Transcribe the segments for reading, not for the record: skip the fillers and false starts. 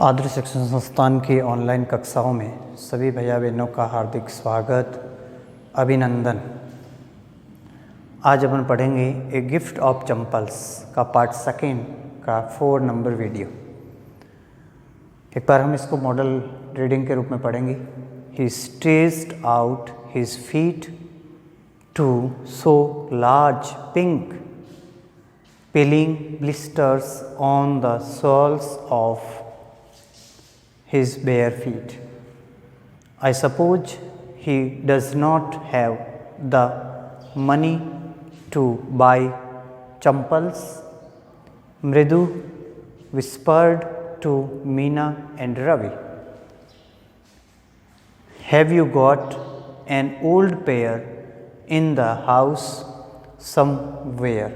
आदर्श शिक्षण संस्थान की ऑनलाइन कक्षाओं में सभी भैया बहनों का हार्दिक स्वागत, अभिनंदन। आज अपन पढ़ेंगे ए गिफ्ट ऑफ चंपल्स का पार्ट सेकेंड का 4 नंबर वीडियो। एक बार हम इसको मॉडल रीडिंग के रूप में पढ़ेंगे। He stretched out his feet to show large pink peeling blisters on the soles of his bare feet. I suppose he does not have the money to buy champals, Mridu whispered to Meena and Ravi. Have you got an old pair in the house somewhere?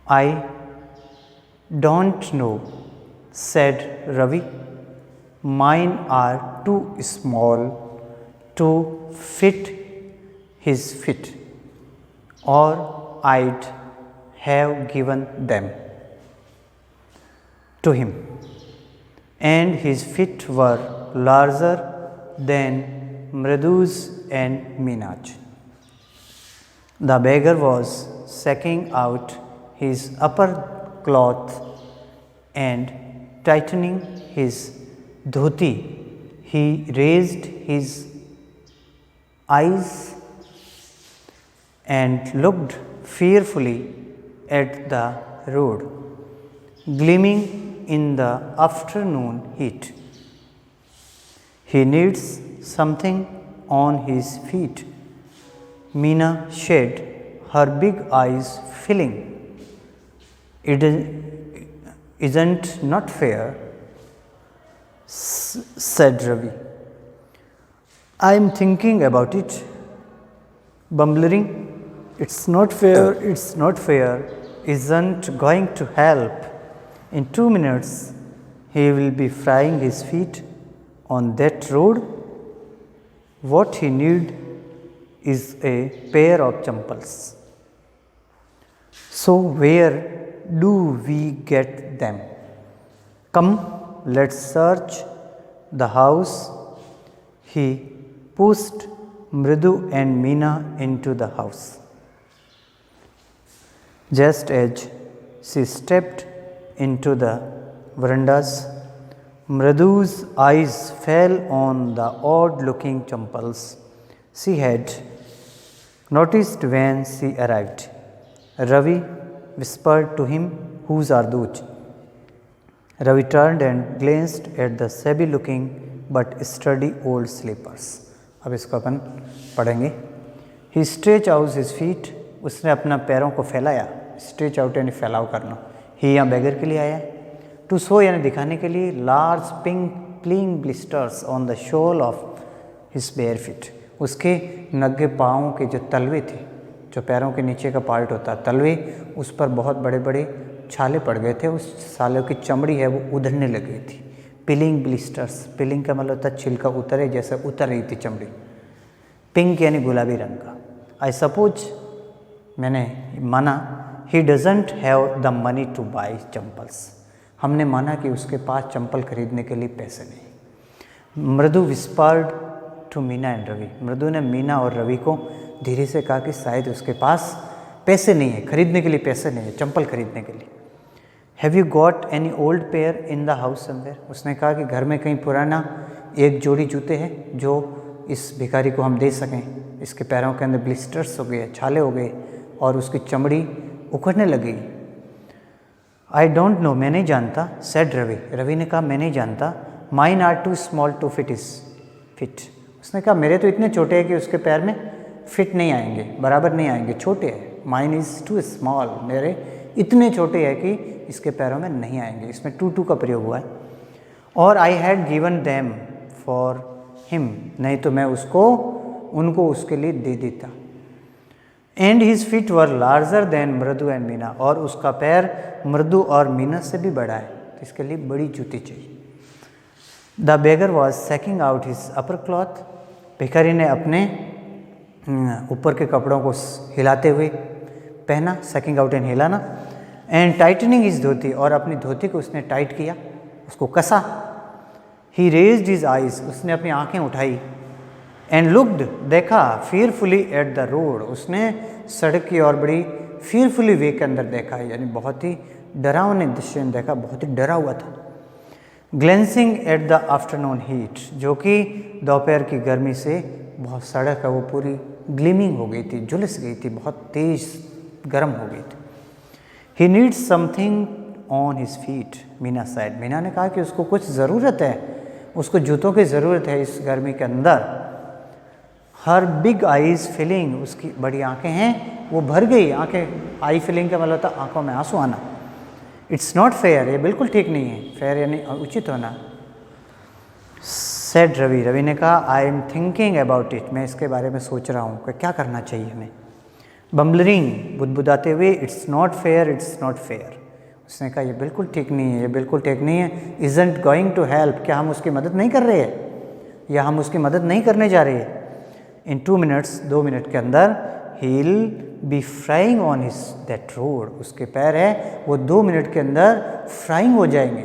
I don't know, said Ravi. Mine are too small to fit his feet, or I'd have given them to him. And his feet were larger than Mridu's and Meena's. The beggar was shaking out his upper cloth and tightening his dhoti. He raised his eyes and looked fearfully at the road, gleaming in the afternoon heat. He needs something on his feet, Meena said, her big eyes filling. It isn't not fair, said Ravi. I am thinking about it, bumbling. It's not fair, isn't going to help. In 2 minutes, he will be frying his feet on that road. What he needs is a pair of champals. So where do we get them? Come, let's search the house. He pushed Mridu and Meena into the house. Just as she stepped into the verandas, Mridu's eyes fell on the odd-looking champals she had noticed when she arrived. Ravi whispered to him, whose are those? Ravi turned and glanced at the shabby looking but sturdy old slippers. अब इसको अपन पढ़ेंगे। He stretched out his feet. उसने अपना पैरों को फैलाया। Stretch out यानी फैलाव करना। He यहाँ beggar के लिए आया। To show यानी दिखाने के लिए large pink peeling blisters on the sole of his bare feet. उसके नंगे पाँवों के जो तलवे थे, जो पैरों के नीचे का पार्ट होता है तलवे, उस पर बहुत बड़े बड़े छाले पड़ गए थे। उस छालों की चमड़ी है वो उधरने लग गई थी। पिलिंग ब्लिस्टर्स, पिलिंग का मतलब होता है छिलका उतरे जैसे उतर रही थी चमड़ी। पिंक यानी गुलाबी रंग का। आई सपोज मैंने माना, he doesn't have the money to buy chappals, हमने माना कि उसके पास चंपल खरीदने के लिए पैसे नहीं। Mridu whispered to Meena and Ravi, Mridu ने मीना और रवि को धीरे से कहा कि शायद उसके पास पैसे नहीं है, खरीदने के लिए पैसे नहीं है, चंपल खरीदने के लिए। Have you got any old pair in the house somewhere, उसने कहा कि घर में कहीं पुराना एक जोड़ी जूते हैं जो इस भिखारी को हम दे सकें। इसके पैरों के अंदर ब्लिस्टर्स हो गए, छाले हो गए और उसकी चमड़ी उखड़ने लगी। आई डोंट नो, मैं नहीं जानता, सेड रवि, रवि ने कहा मैं नहीं जानता। Mine are too small to fit is fit, उसने कहा मेरे तो इतने छोटे हैं कि उसके पैर में फिट नहीं आएंगे, बराबर नहीं आएंगे, छोटे हैं। माइन इज़ टू स्मॉल, मेरे इतने छोटे हैं कि इसके पैरों में नहीं आएंगे। इसमें टू का प्रयोग हुआ है। और I had given them for him, नहीं तो मैं उनको उसके लिए दे देता। And his feet were larger than मृदु एंड मीना, और उसका पैर मृदु और मीना से भी बड़ा है, तो इसके लिए बड़ी जूती चाहिए। The beggar was seeking out his upper cloth, भिखारी ने अपने ऊपर के कपड़ों को हिलाते हुए पहना, सकिंग आउट एंड हिलाना, एंड टाइटनिंग इज धोती, और अपनी धोती को उसने टाइट किया, उसको कसा। ही रेज्ड हिज आइज, उसने अपनी आंखें उठाई। एंड लुक्ड, देखा, fearfully एट द रोड, उसने सड़क की ओर बड़ी fearfully वे के अंदर देखा, यानी बहुत ही डरावने दृश्य में देखा, बहुत ही डरा हुआ था। ग्लेंसिंग एट द आफ्टरनून हीट, जो कि दोपहर की गर्मी से बहुत सड़क है वो पूरी ग्लीमिंग हो गई थी, झुलस गई थी, बहुत तेज गर्म हो गई थी। He needs something on his feet, Meena side, Meena ने कहा कि उसको कुछ ज़रूरत है, उसको जूतों की ज़रूरत है इस गर्मी के अंदर। हर बिग आईज फिलिंग, उसकी बड़ी आंखें हैं वो भर गई। आंखें, आई फिलिंग का मतलब था आंखों में आंसू आना। इट्स नॉट फेयर, ये बिल्कुल ठीक नहीं है, फेयर यानी उचित होना। सेड रवि, रवि ने कहा I am thinking about it, मैं इसके बारे में सोच रहा हूँ कि क्या करना चाहिए हमें। बम्बलरिंग, बुदबुदाते हुए, it's not fair, it's not fair, उसने कहा ये बिल्कुल ठीक नहीं है, ये बिल्कुल ठीक नहीं है। इजंट गोइंग टू हेल्प, क्या हम उसकी मदद नहीं कर रहे हैं या हम उसकी मदद नहीं करने जा रहे हैं। इन 2 मिनट्स, 2 मिनट के अंदर, he will be frying on his that road, उसके पैर है वो 2 मिनट के अंदर फ्राइंग हो जाएंगे।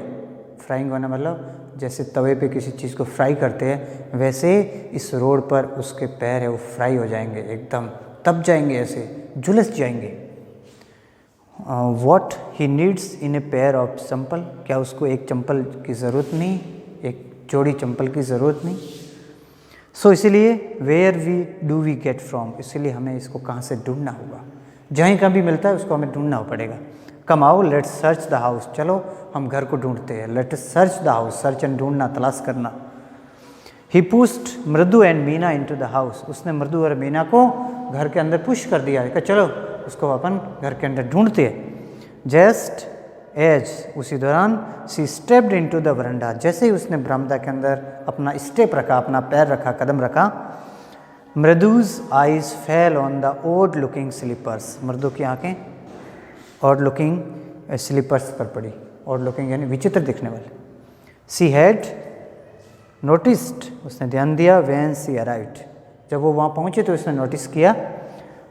फ्राइंग होना मतलब जैसे तवे पे किसी चीज़ को फ्राई करते हैं, वैसे इस रोड पर उसके पैर है वो फ्राई हो जाएंगे, एकदम तप जाएंगे, ऐसे झुलस जाएंगे। What he needs in a pair of चंपल, क्या उसको एक चंपल की ज़रूरत नहीं, एक जोड़ी चंपल की ज़रूरत नहीं। सो इसीलिए where we do we get from, इसीलिए हमें इसको कहाँ से ढूंढना होगा, जहीं कहीं भी मिलता है उसको हमें ढूंढना पड़ेगा। कम आओ, लेट्स सर्च द हाउस, चलो हम घर को ढूंढते हैं। Let's search the house, search and ढूंढना, तलाश करना। ही पुश्ड मृदु and Meena into the house, उसने मृदु और मीना को घर के अंदर पुश कर दिया कि चलो उसको अपन घर के अंदर ढूंढते हैं। जस्ट एज, उसी दौरान, सी स्टेप्ड इनटू द वरंडा, जैसे ही उसने बरामदा के अंदर अपना स्टेप रखा, अपना पैर रखा, कदम रखा, Mridu's eyes fell on the odd looking slippers, Mridu की आंखें ऑड लुकिंग स्लीपर्स पर पड़ी। ऑड लुकिंग यानी विचित्र दिखने वाले। सी हैड नोटिस्ड, उसने ध्यान दिया। व्हेन सी अराइव्ड, जब वो वहाँ पहुँचे तो उसने नोटिस किया।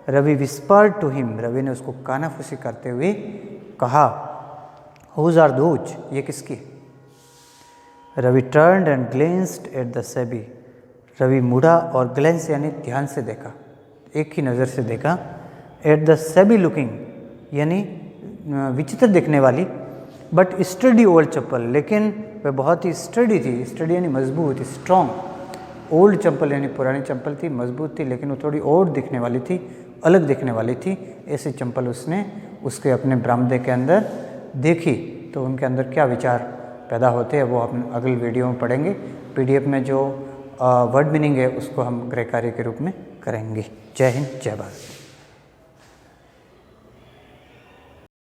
Ravi whispered to him, Ravi ने उसको कानाफूसी करते हुए कहा, हुज आर दोज, ये किसकी। Ravi turned and glanced at the सेबी, रवि मुड़ा और ग्लेंस यानी ध्यान से देखा, एक ही नज़र से देखा। एट द सेबी लुकिंग यानी विचित्र दिखने वाली, बट स्टडी ओल्ड चप्पल, लेकिन वह बहुत ही स्टडी थी। स्टडी यानी मजबूत, स्ट्रॉन्ग। ओल्ड चप्पल यानी पुरानी चप्पल थी, मजबूत थी, लेकिन वो थोड़ी और दिखने वाली थी, अलग दिखने वाली थी। ऐसी चप्पल उसने उसके अपने बरामदे के अंदर देखी। तो उनके अंदर क्या विचार पैदा होते हैं वो हम अगले वीडियो में पढ़ेंगे। PDF में जो वर्ड मीनिंग है उसको हम गृह कार्य के रूप में करेंगे। जय हिंद, जय भारत।